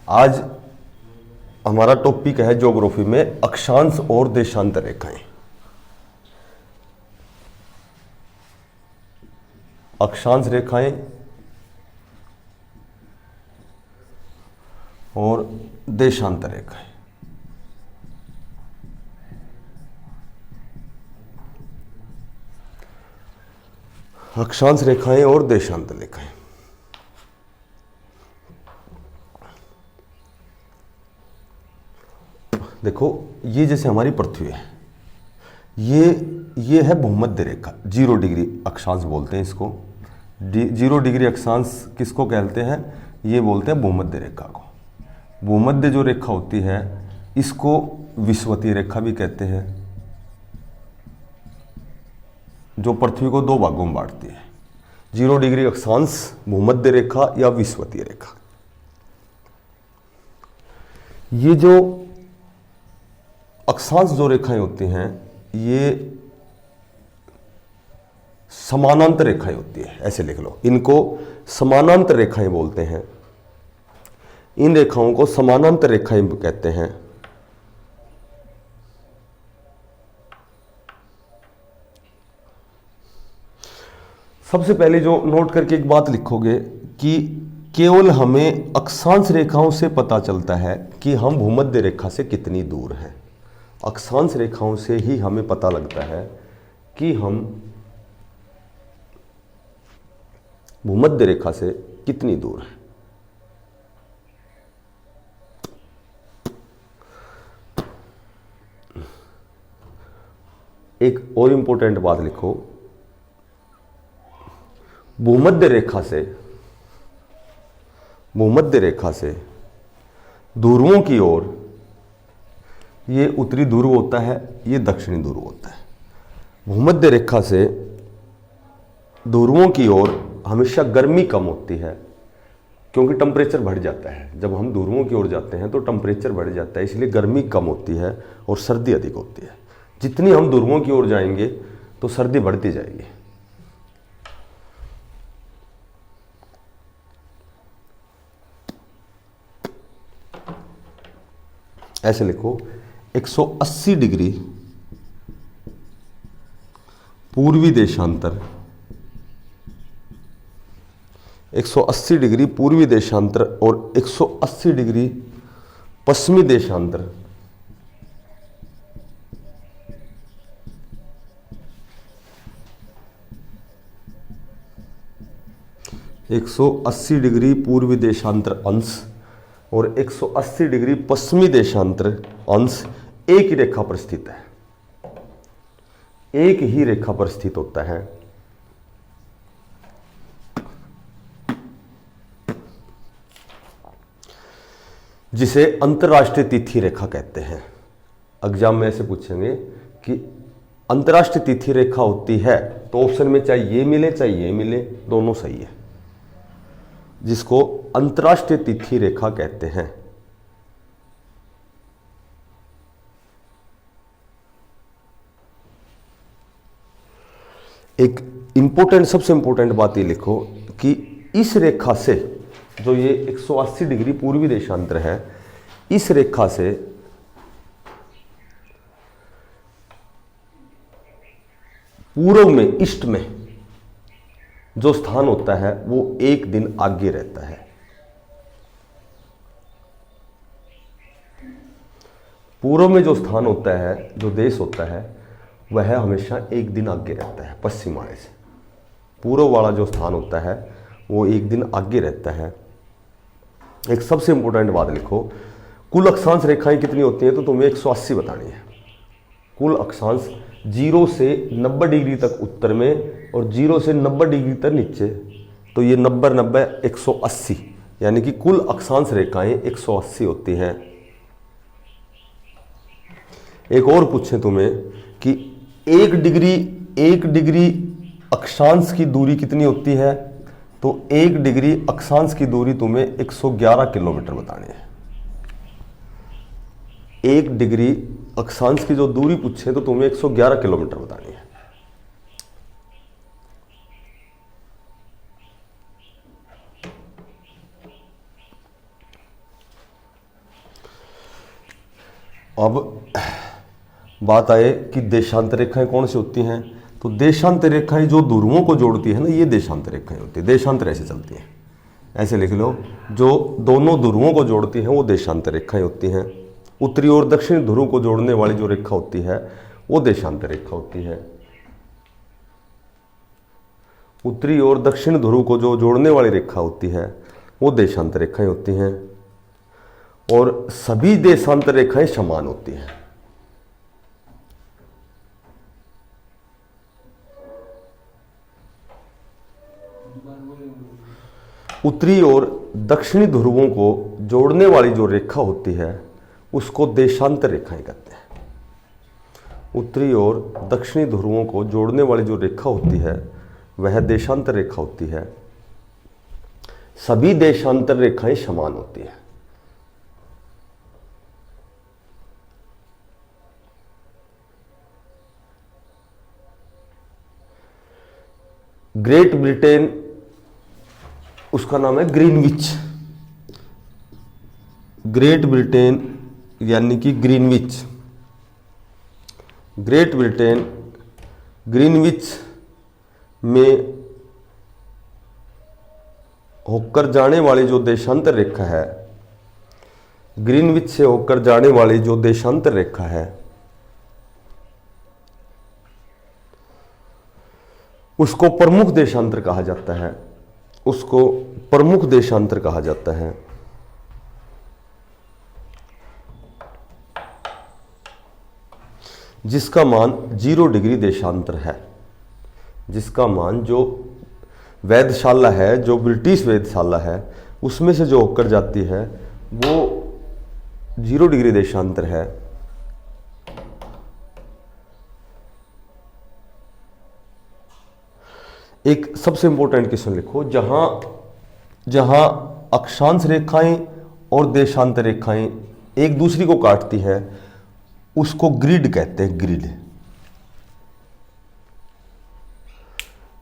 आज हमारा टॉपिक है ज्योग्राफी में अक्षांश और देशांतर रेखाएं। अक्षांश रेखाएं और देशांतर रेखाएं। अक्षांश रेखाएं और देशांतर रेखाएं। देखो, ये जैसे हमारी पृथ्वी है, ये है भूमध्य रेखा, 0 डिग्री अक्षांश बोलते हैं इसको। 0 डिग्री अक्षांश किसको कहते हैं? ये बोलते हैं भूमध्य रेखा को। भूमध्य जो रेखा होती है इसको विषुवतीय रेखा भी कहते हैं, जो पृथ्वी को 2 भागों में बांटती है। 0 डिग्री अक्षांश, भूमध्य रेखा या विषुवतीय रेखा। ये जो अक्षांश जो रेखाएं होती हैं ये समानांतर रेखाएं होती है, ऐसे लिख लो। इनको समानांतर रेखाएं बोलते हैं। इन रेखाओं को समानांतर रेखाएं कहते हैं। सबसे पहले जो नोट करके एक बात लिखोगे कि केवल हमें अक्षांश रेखाओं से पता चलता है कि हम भूमध्य रेखा से कितनी दूर हैं। अक्षांश रेखाओं से ही हमें पता लगता है कि हम भूमध्य रेखा से कितनी दूर हैं। एक और इंपॉर्टेंट बात लिखो, भूमध्य रेखा से ध्रुवों की ओर, ये उत्तरी ध्रुव होता है, ये दक्षिणी ध्रुव होता है। भूमध्य रेखा से ध्रुवों की ओर हमेशा गर्मी कम होती है, क्योंकि टेम्परेचर बढ़ जाता है। जब हम ध्रुवों की ओर जाते हैं तो टेम्परेचर बढ़ जाता है, इसलिए गर्मी कम होती है और सर्दी अधिक होती है। जितनी हम ध्रुवों की ओर जाएंगे तो सर्दी बढ़ती जाएगी। ऐसे लिखो, 180 डिग्री पूर्वी देशांतर, 180 डिग्री पूर्वी देशांतर और 180 डिग्री पश्चिमी देशांतर, एक 180 डिग्री पूर्वी देशांतर अंश और 180 डिग्री पश्चिमी देशांतर अंश एक ही रेखा पर स्थित है। एक ही रेखा पर स्थित होता है। जिसे अंतरराष्ट्रीय तिथि रेखा कहते हैं। एग्जाम में ऐसे पूछेंगे कि अंतरराष्ट्रीय तिथि रेखा होती है, तो ऑप्शन में चाहे ये मिले चाहे ये मिले, दोनों सही है। जिसको अंतरराष्ट्रीय तिथि रेखा कहते हैं। एक इंपॉर्टेंट, सबसे इंपॉर्टेंट बात ये लिखो कि इस रेखा से, जो ये 180 डिग्री पूर्वी देशांतर है, इस रेखा से पूर्व में, ईस्ट में जो स्थान होता है वो एक दिन आगे रहता है। पूर्व में जो स्थान होता है, जो देश होता है, वह हमेशा एक दिन आगे रहता है पश्चिम वाले से। पूर्व वाला जो स्थान होता है वो एक दिन आगे रहता है। एक सबसे इंपॉर्टेंट बात लिखो, कुल अक्षांश रेखाएं कितनी होती हैं? तो तुम्हें 180 बतानी है। कुल अक्षांश 0 से 90 डिग्री तक उत्तर में और 0 से 90 डिग्री तक नीचे, तो ये 90 90 180, यानी कि कुल अक्षांश रेखाएं 180 होती हैं। एक और पूछें तुम्हें कि 1 डिग्री अक्षांश की दूरी कितनी होती है? तो 1 डिग्री अक्षांश की दूरी तुम्हें 111 किलोमीटर बतानी है। 1 डिग्री अक्षांश की जो दूरी पूछे तो तुम्हें 111 किलोमीटर बतानी है। अब बात आए कि देशांतर रेखाएं कौन सी होती हैं। तो देशांतर रेखाएं जो ध्रुवों को जोड़ती है ना, ये देशांतर रेखाएं होती है। देशांतर ऐसे चलती हैं, ऐसे लिख लो, जो दोनों ध्रुवों को जोड़ती हैं वो देशांतर रेखाएं होती हैं। उत्तरी और दक्षिणी ध्रुव को जोड़ने वाली जो रेखा होती है वो देशांतर रेखा होती है। उत्तरी और दक्षिण ध्रुव को जो जोड़ने वाली रेखा होती है वो देशांतर रेखाएं होती हैं। और सभी देशांतर रेखाएं समान होती हैं। उत्तरी और दक्षिणी ध्रुवों को जोड़ने वाली जो रेखा होती है उसको देशांतर रेखाएं कहते हैं। उत्तरी और दक्षिणी ध्रुवों को जोड़ने वाली जो रेखा होती है वह देशांतर रेखा होती है। सभी देशांतर रेखाएं समान होती है। ग्रेट ब्रिटेन, उसका नाम है ग्रीनविच। ग्रेट ब्रिटेन यानी कि ग्रीनविच, ग्रेट ब्रिटेन ग्रीनविच में होकर जाने वाली जो देशांतर रेखा है, ग्रीनविच से होकर जाने वाली जो देशांतर रेखा है उसको प्रमुख देशांतर कहा जाता है। उसको प्रमुख देशांतर कहा जाता है। जिसका मान 0 डिग्री देशांतर है। जिसका मान, जो वेधशाला है, जो ब्रिटिश वेधशाला है, उसमें से जो होकर जाती है वो 0 डिग्री देशांतर है। एक सबसे इंपॉर्टेंट क्वेश्चन लिखो, जहां अक्षांश रेखाएं और देशांतर रेखाएं एक दूसरी को काटती है उसको ग्रिड कहते हैं। ग्रिड।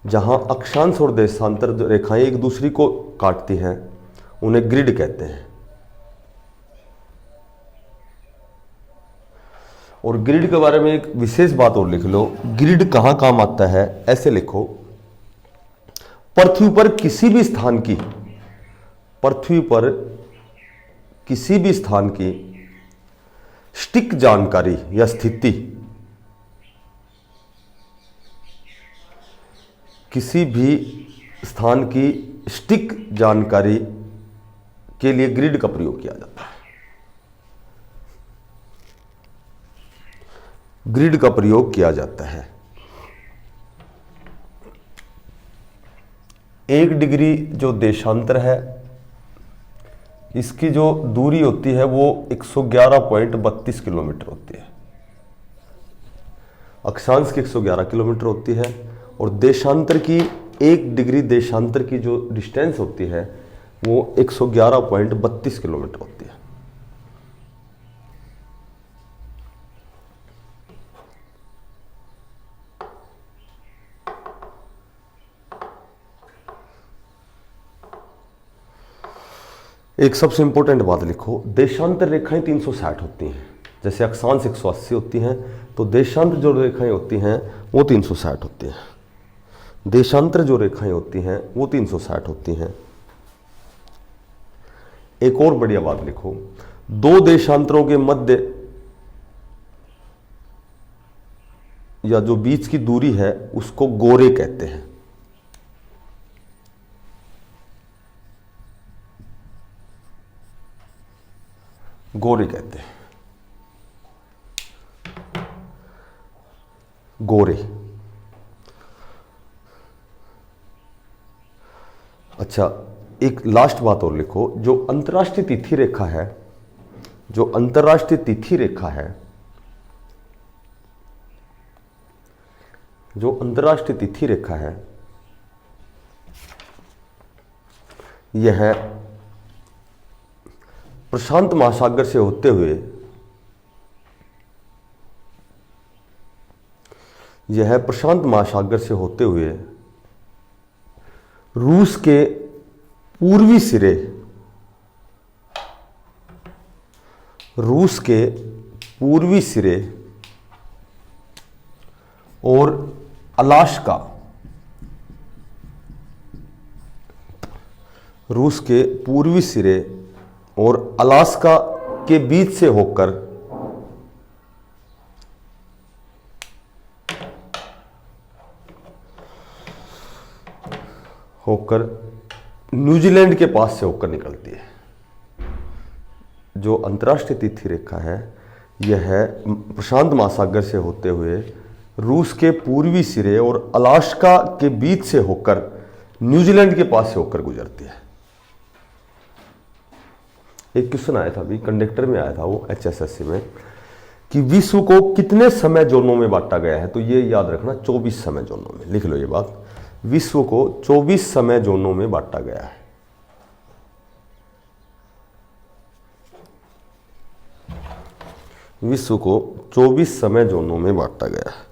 जहां अक्षांश और देशांतर रेखाएं एक दूसरी को काटती हैं उन्हें ग्रिड कहते हैं। और ग्रिड के बारे में एक विशेष बात और लिख लो, ग्रिड कहां काम आता है, ऐसे लिखो, पृथ्वी पर किसी भी स्थान की, पृथ्वी पर किसी भी स्थान की सटीक जानकारी या स्थिति, किसी भी स्थान की सटीक जानकारी के लिए ग्रिड का प्रयोग किया जाता है। ग्रिड का प्रयोग किया जाता है। 1 डिग्री जो देशांतर है, इसकी जो दूरी होती है वो 111.32 किलोमीटर होती है। अक्षांश की 111 किलोमीटर होती है और देशांतर की 1 डिग्री देशांतर की जो डिस्टेंस होती है वो 111.32 किलोमीटर होती है। एक सबसे इंपॉर्टेंट बात लिखो, देशांतर रेखाएं 360 होती हैं। जैसे अक्षांश 180 होती हैं तो देशांतर जो रेखाएं होती हैं वो 360 होती हैं। देशांतर जो रेखाएं होती हैं वो 360 होती हैं। एक और बढ़िया बात लिखो, 2 देशांतरों के मध्य या जो बीच की दूरी है उसको गोरे कहते हैं। गोरे कहते हैं, गोरे। अच्छा, एक लास्ट बात और लिखो, जो अंतर्राष्ट्रीय तिथि रेखा है, जो अंतर्राष्ट्रीय तिथि रेखा है, जो अंतर्राष्ट्रीय तिथि रेखा है, यह प्रशांत महासागर से होते हुए, यह प्रशांत महासागर से होते हुए रूस के पूर्वी सिरे, रूस के पूर्वी सिरे और अलास्का, रूस के पूर्वी सिरे और अलास्का के बीच से होकर न्यूजीलैंड के पास से होकर निकलती है। जो अंतर्राष्ट्रीय तिथि रेखा है यह है प्रशांत महासागर से होते हुए रूस के पूर्वी सिरे और अलास्का के बीच से होकर न्यूजीलैंड के पास से होकर गुजरती है। एक क्वेश्चन आया था अभी कंडक्टर में आया था वो HSSC में कि विश्व को कितने समय जोनों में बांटा गया है, तो ये याद रखना 24 समय जोनों में, लिख लो ये बात। विश्व को 24 समय जोनों में बांटा गया है। विश्व को 24 समय जोनों में बांटा गया है।